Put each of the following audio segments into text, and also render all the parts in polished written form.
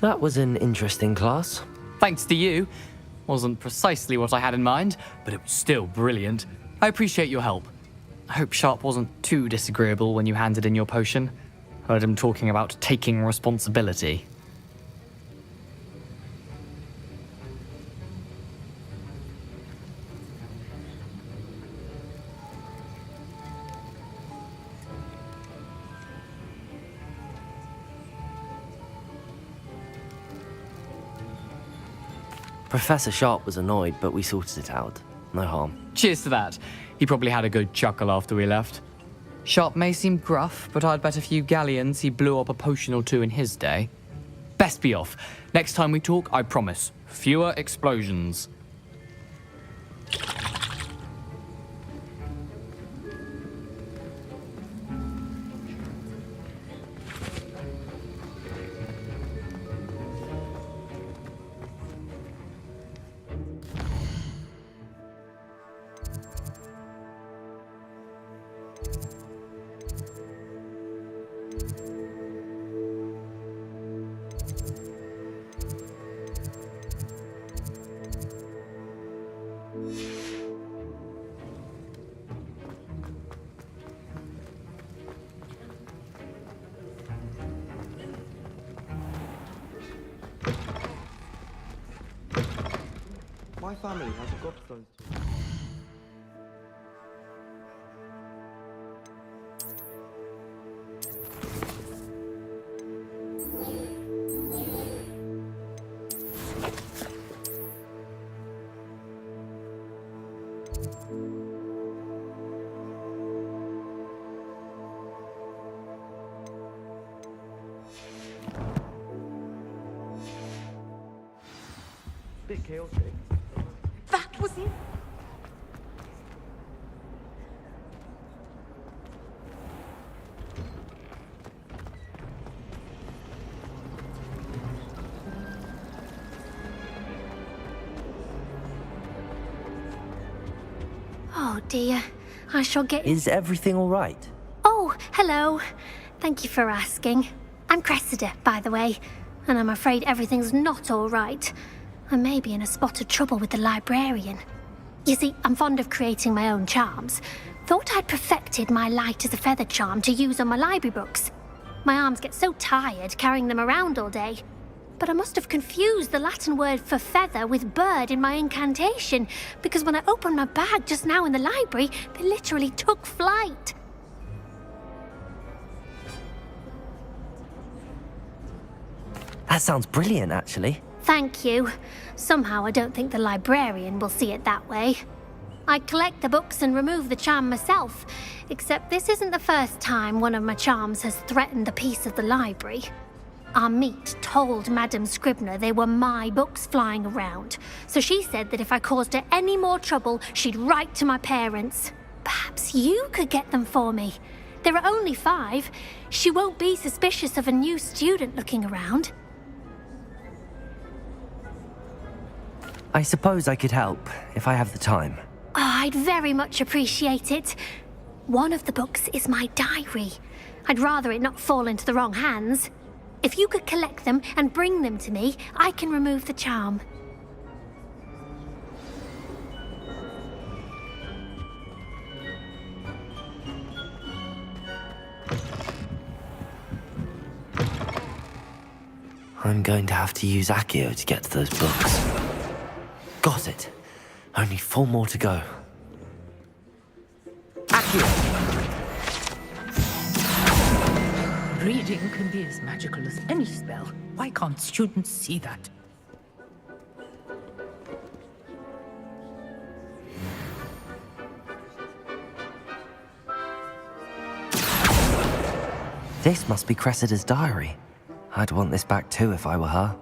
That was an interesting class. Thanks to you. Wasn't precisely what I had in mind, but it was still brilliant. I appreciate your help. I hope Sharp wasn't too disagreeable when you handed in your potion. Heard him talking about taking responsibility. Professor Sharp was annoyed, but we sorted it out. No harm. Cheers to that. He probably had a good chuckle after we left. Sharp may seem gruff, but I'd bet a few galleons he blew up a potion or two in his day. Best be off. Next time we talk, I promise. Fewer explosions. My family has a godstone. Bit chaotic. That was it. Oh dear, I shall get... Is everything all right? Oh, hello. Thank you for asking. I'm Cressida, by the way, and I'm afraid everything's not all right. I may be in a spot of trouble with the librarian. You see, I'm fond of creating my own charms. Thought I'd perfected my light as a feather charm to use on my library books. My arms get so tired carrying them around all day. But I must have confused the Latin word for feather with bird in my incantation, because when I opened my bag just now in the library, they literally took flight. That sounds brilliant, actually. Thank you. Somehow I don't think the librarian will see it that way. I collect the books and remove the charm myself, except this isn't the first time one of my charms has threatened the peace of the library. Our meet told Madame Scribner they were my books flying around, so she said that if I caused her any more trouble, she'd write to my parents. Perhaps you could get them for me. There are only 5. She won't be suspicious of a new student looking around. I suppose I could help, if I have the time. Oh, I'd very much appreciate it. One of the books is my diary. I'd rather it not fall into the wrong hands. If you could collect them and bring them to me, I can remove the charm. I'm going to have to use Accio to get to those books. Got it. Only 4 more to go. Accio! Reading can be as magical as any spell. Why can't students see that? This must be Cressida's diary. I'd want this back too if I were her.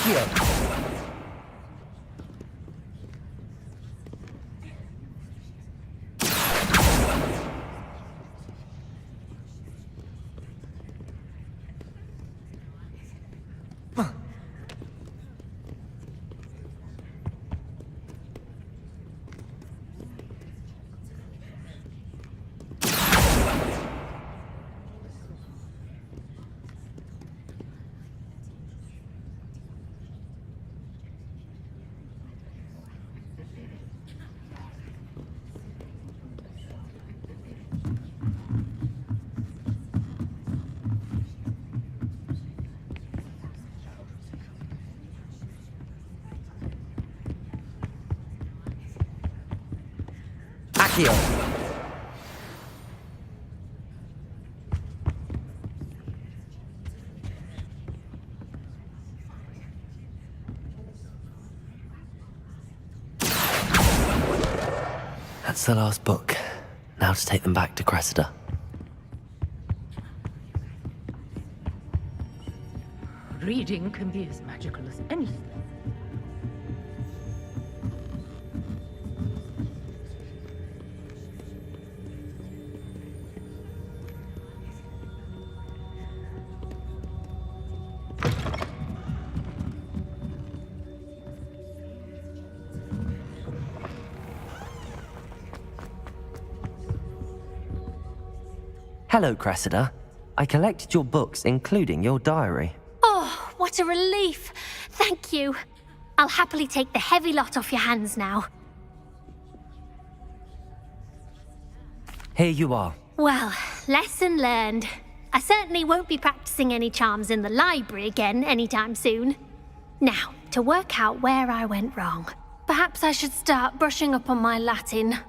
Accio! Accio! That's the last book. Now to take them back to Cressida. Reading can be as magical as anything. Hello, Cressida. I collected your books, including your diary. Oh, what a relief. Thank you. I'll happily take the heavy lot off your hands now. Here you are. Well, lesson learned. I certainly won't be practicing any charms in the library again anytime soon. Now, to work out where I went wrong. Perhaps I should start brushing up on my Latin.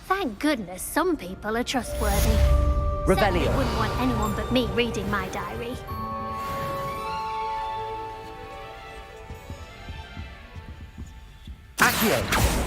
Thank goodness some people are trustworthy. Certainly Revelio. wouldn't want anyone but me reading my diary. Accio!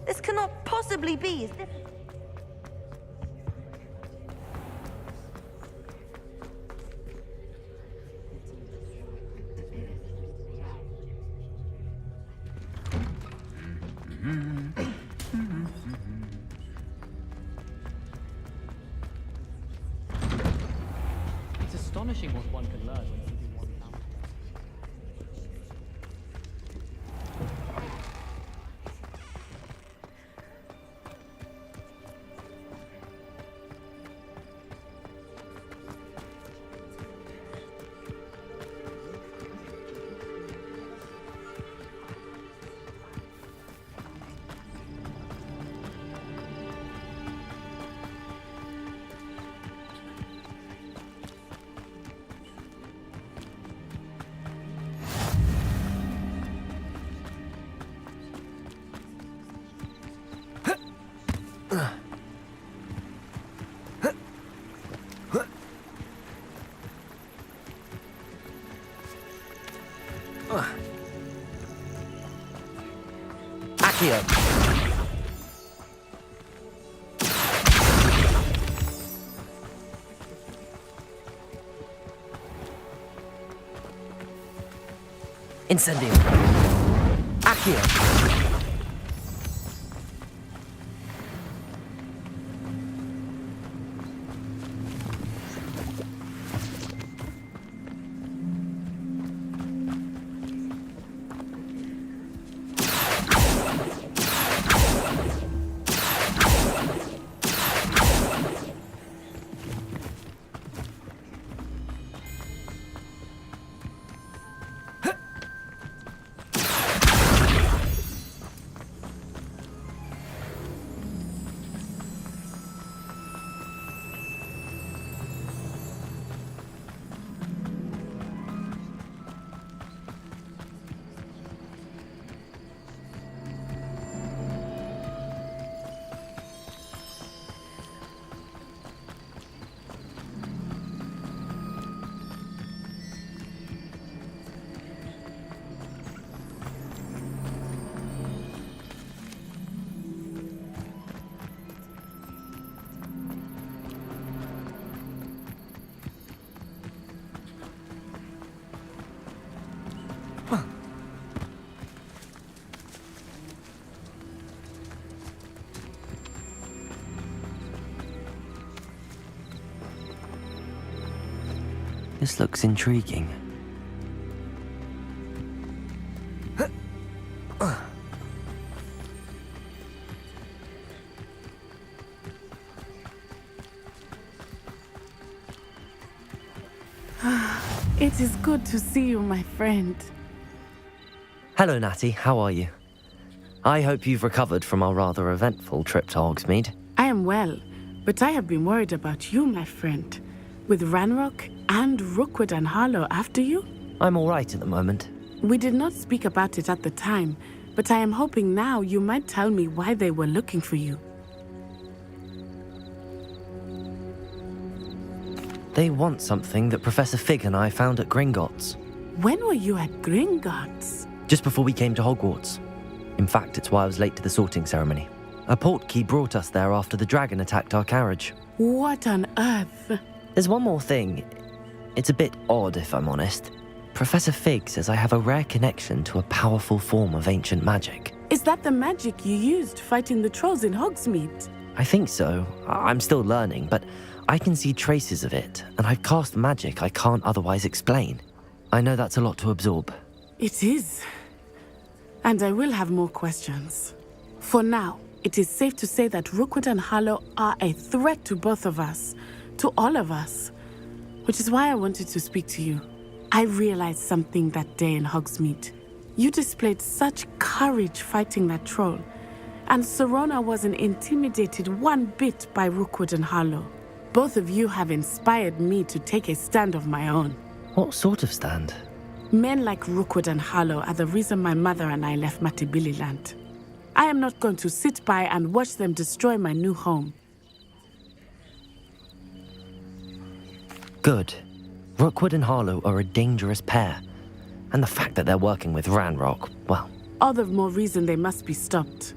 This cannot possibly be. Is this... It's astonishing what one can learn when using one camera. Accio! Incendio! Accio! This looks intriguing. It is good to see you, my friend. Hello, Natty. How are you? I hope you've recovered from our rather eventful trip to Hogsmeade. I am well, but I have been worried about you, my friend. With Ranrock and Rookwood and Harlow after you? I'm all right at the moment. We did not speak about it at the time, but I am hoping now you might tell me why they were looking for you. They want something that Professor Fig and I found at Gringotts. When were you at Gringotts? Just before we came to Hogwarts. In fact, it's why I was late to the sorting ceremony. A portkey brought us there after the dragon attacked our carriage. What on earth? There's one more thing. It's a bit odd, if I'm honest. Professor Fig says I have a rare connection to a powerful form of ancient magic. Is that the magic you used fighting the trolls in Hogsmeade? I think so. I'm still learning, but I can see traces of it, and I've cast magic I can't otherwise explain. I know that's a lot to absorb. It is. And I will have more questions. For now, it is safe to say that Rookwood and Harlow are a threat to both of us, to all of us, which is why I wanted to speak to you. I realized something that day in Hogsmeade. You displayed such courage fighting that troll, and Serona wasn't intimidated one bit by Rookwood and Harlow. Both of you have inspired me to take a stand of my own. What sort of stand? Men like Rookwood and Harlow are the reason my mother and I left Matabeleland. I am not going to sit by and watch them destroy my new home. Good. Rookwood and Harlow are a dangerous pair. And the fact that they're working with Ranrock, well... All the more reason they must be stopped.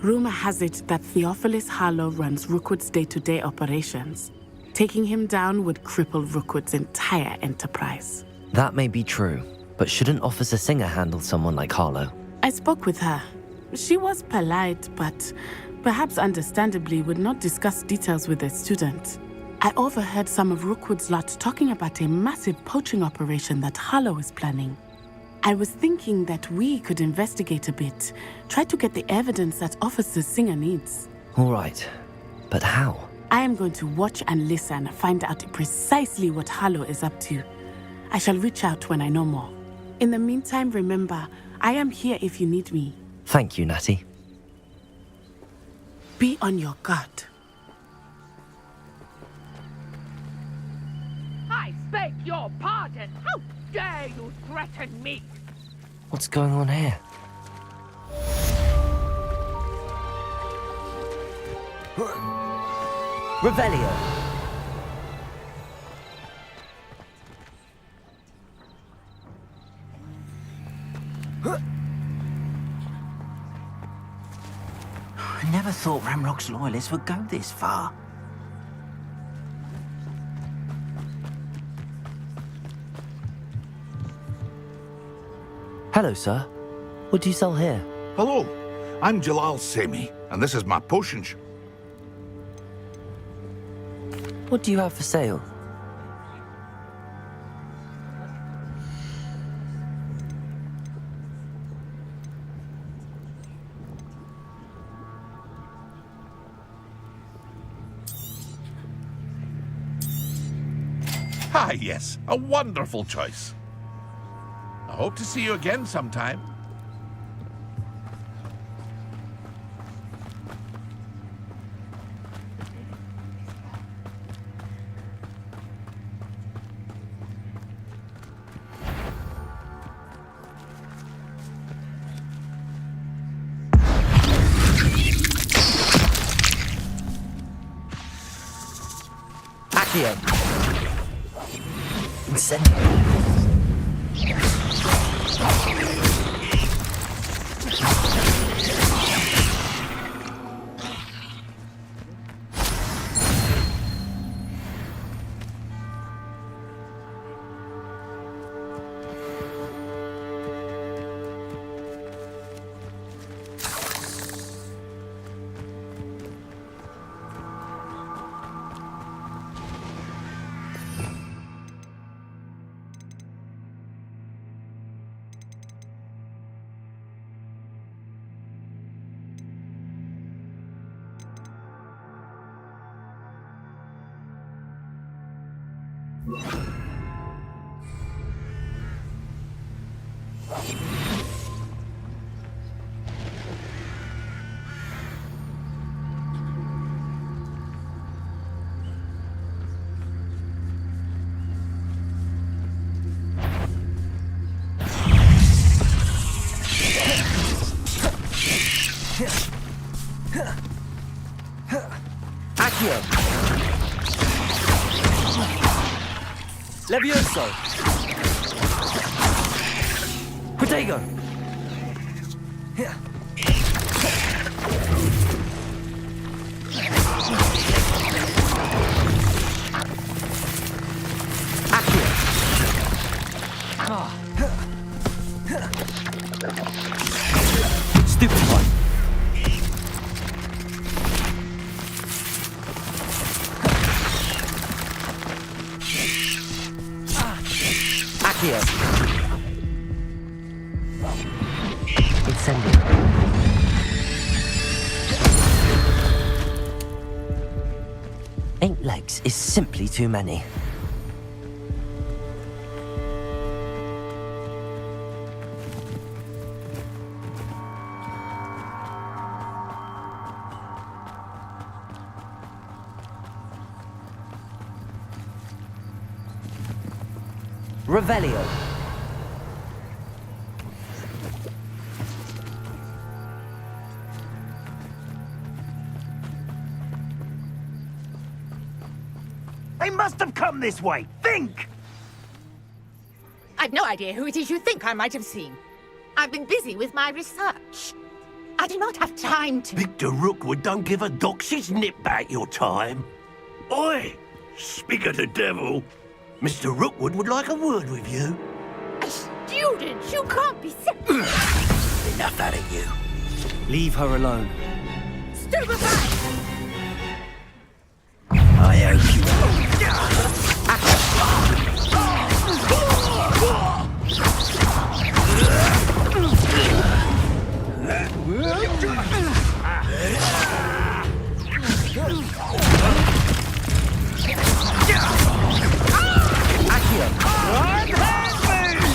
Rumor has it that Theophilus Harlow runs Rookwood's day-to-day operations. Taking him down would cripple Rookwood's entire enterprise. That may be true, but shouldn't Officer Singer handle someone like Harlow? I spoke with her. She was polite, but perhaps understandably would not discuss details with a student. I overheard some of Rookwood's lot talking about a massive poaching operation that Harlow is planning. I was thinking that we could investigate a bit, try to get the evidence that Officer Singer needs. All right, but how? I am going to watch and listen, find out precisely what Harlow is up to. I shall reach out when I know more. In the meantime, remember, I am here if you need me. Thank you, Natty. Be on your guard. I beg your pardon. How dare you threaten me? What's going on here? Revelio! thought Ramrock's loyalists would go this far. Hello, sir. What do you sell here? Hello, I'm Jalal Semi, and this is my potion shop. What do you have for sale? Ah, yes, a wonderful choice. I hope to see you again sometime. Accio. Incendio. Accio. Levioso. Protego. Accio. Stupid one. Accio. Incendio. Eight legs is simply too many. Revelio. They must have come this way. Think! I've no idea who it is you think I might have seen. I've been busy with my research. I do not have time to... Victor Rookwood don't give a doxy's nip back your time. Oi! Speak of the devil. Mr. Rookwood would like a word with you. A student? You can't be serious. Enough out of you. Leave her alone. Stupefy! I hope you...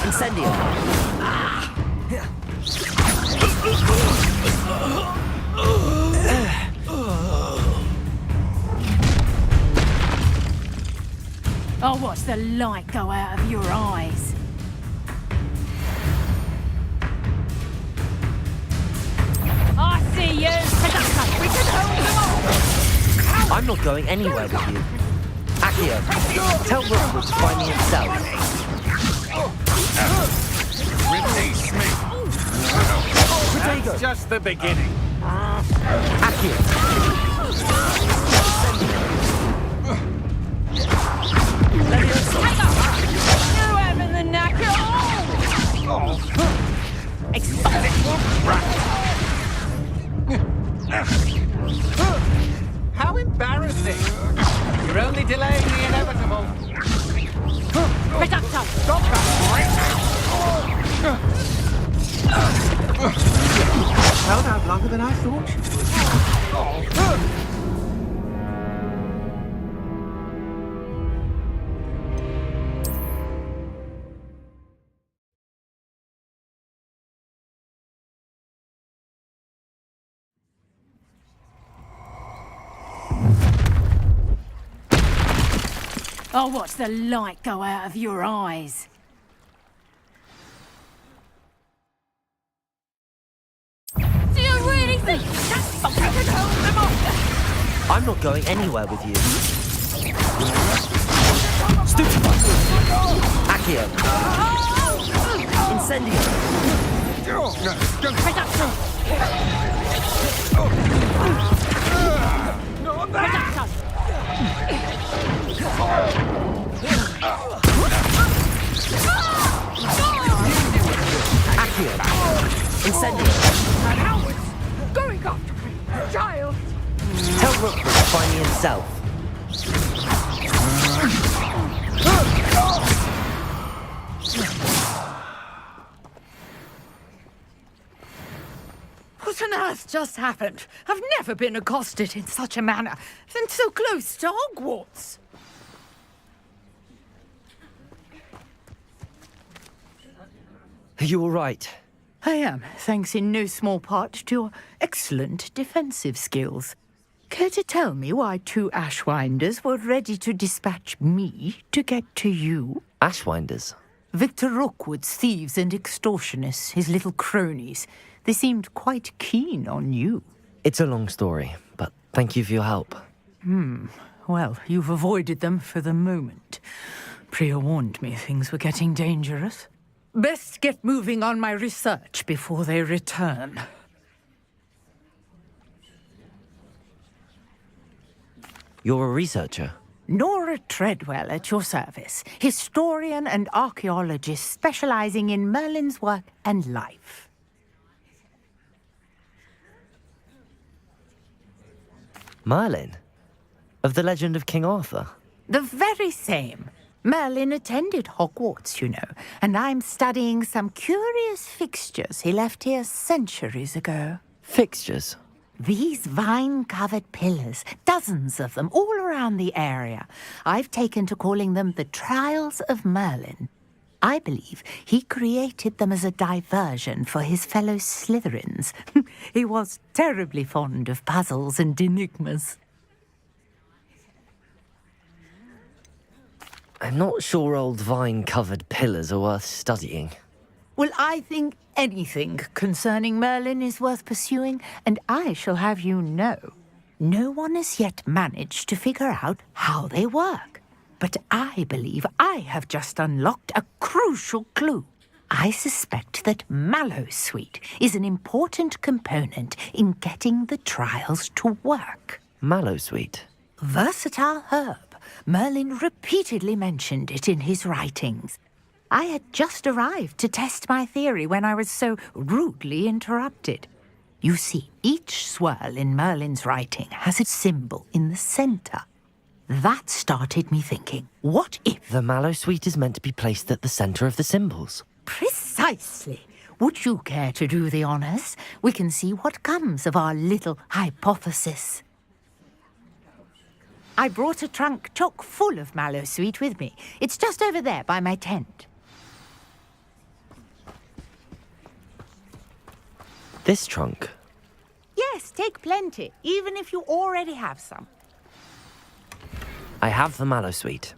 Incendio. I'll watch the light go out of your eyes. I see you. We can hold them all. I'm not going anywhere with you. Accio, tell Rookwood to find me himself. Ridley Smith. That's just the beginning. You having the knack at all? How embarrassing! You're only delaying the inevitable. Reducto! Stop that Held out longer than I thought. I'll watch the light go out of your eyes. Do you really think that fucker can hold them off? I'm not going anywhere with you. Stupefy! Accio! Incendio! Reducto! Accio! Incendio! And Howard's going after me, child! Tell Rookwood to find me himself. What on earth just happened? I've never been accosted in such a manner, and so close to Hogwarts. Are you all right? I am, thanks in no small part to your excellent defensive skills. Care to tell me why two Ashwinders were ready to dispatch me to get to you? Ashwinders? Victor Rookwood's thieves and extortionists, his little cronies. They seemed quite keen on you. It's a long story, but thank you for your help. Well, you've avoided them for the moment. Priya warned me things were getting dangerous. Best get moving on my research before they return. You're a researcher? Nora Treadwell at your service, historian and archaeologist specializing in Merlin's work and life. Merlin? Of the legend of King Arthur? The very same. Merlin attended Hogwarts, you know, and I'm studying some curious fixtures he left here centuries ago. Fixtures? These vine-covered pillars, dozens of them, all around the area. I've taken to calling them the Trials of Merlin. I believe he created them as a diversion for his fellow Slytherins. He was terribly fond of puzzles and enigmas. I'm not sure old vine-covered pillars are worth studying. Well, I think anything concerning Merlin is worth pursuing, and I shall have you know, no one has yet managed to figure out how they work. But I believe I have just unlocked a crucial clue. I suspect that Mallowsweet is an important component in getting the trials to work. Mallowsweet? Versatile herb. Merlin repeatedly mentioned it in his writings. I had just arrived to test my theory when I was so rudely interrupted. You see, each swirl in Merlin's writing has a symbol in the center. That started me thinking, what if... The Mallowsweet is meant to be placed at the center of the symbols. Precisely. Would you care to do the honors? We can see what comes of our little hypothesis. I brought a trunk chock full of Mallowsweet with me. It's just over there by my tent. This trunk? Yes, take plenty, even if you already have some. I have the Mallowsweet.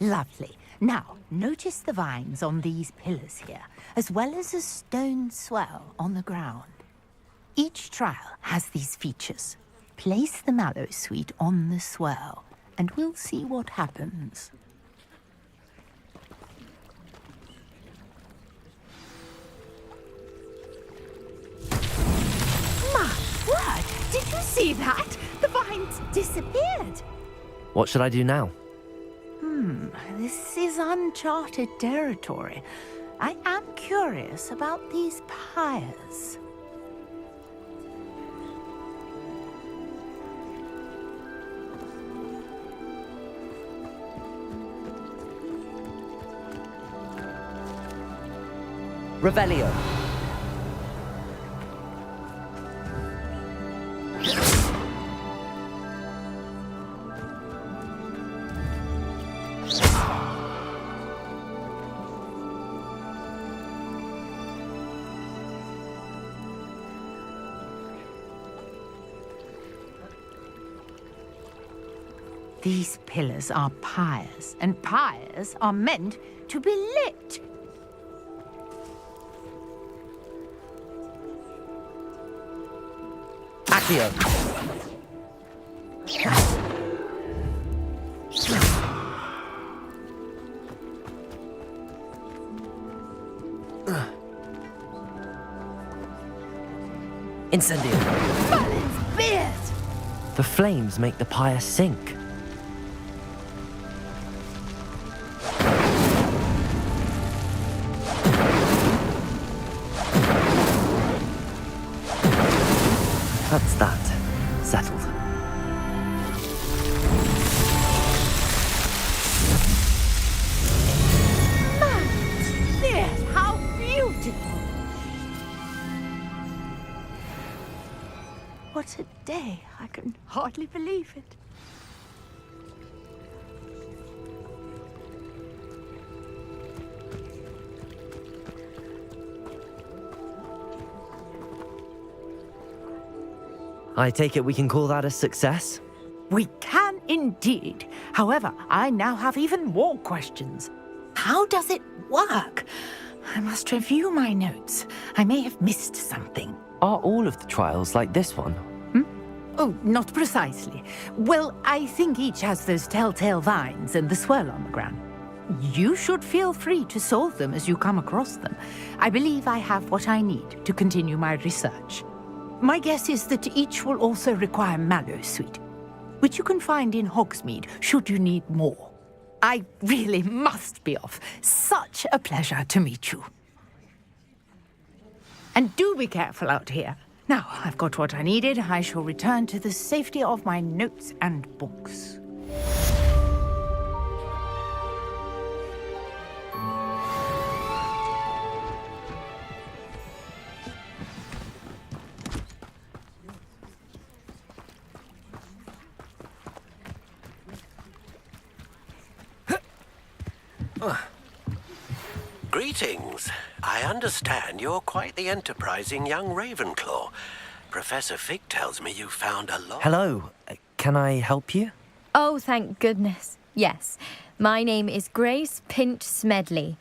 Lovely. Now, notice the vines on these pillars here, as well as a stone swell on the ground. Each trial has these features. Place the Mallowsweet on the swell, and we'll see what happens. My Did you see that? The vines disappeared. What should I do now? This is uncharted territory. I am curious about these pyres. Revelio. These pillars are pyres, and pyres are meant to be lit. Accio. Incendio. Merlin's beard! The flames make the pyre sink. That's that. Settled. Merlin's beard! How beautiful! What a day. I can hardly believe it. I take it we can call that a success? We can indeed. However, I now have even more questions. How does it work? I must review my notes. I may have missed something. Are all of the trials like this one? Oh, not precisely. Well, I think each has those telltale vines and the swirl on the ground. You should feel free to solve them as you come across them. I believe I have what I need to continue my research. My guess is that each will also require mallow sweet, which you can find in Hogsmeade should you need more. I really must be off. Such a pleasure to meet you. And do be careful out here. Now, I've got what I needed. I shall return to the safety of my notes and books. Greetings. I understand you're quite the enterprising young Ravenclaw. Professor Fig tells me you found a lot. Hello. Can I help you? Oh, thank goodness. Yes. My name is Grace Pinch Smedley.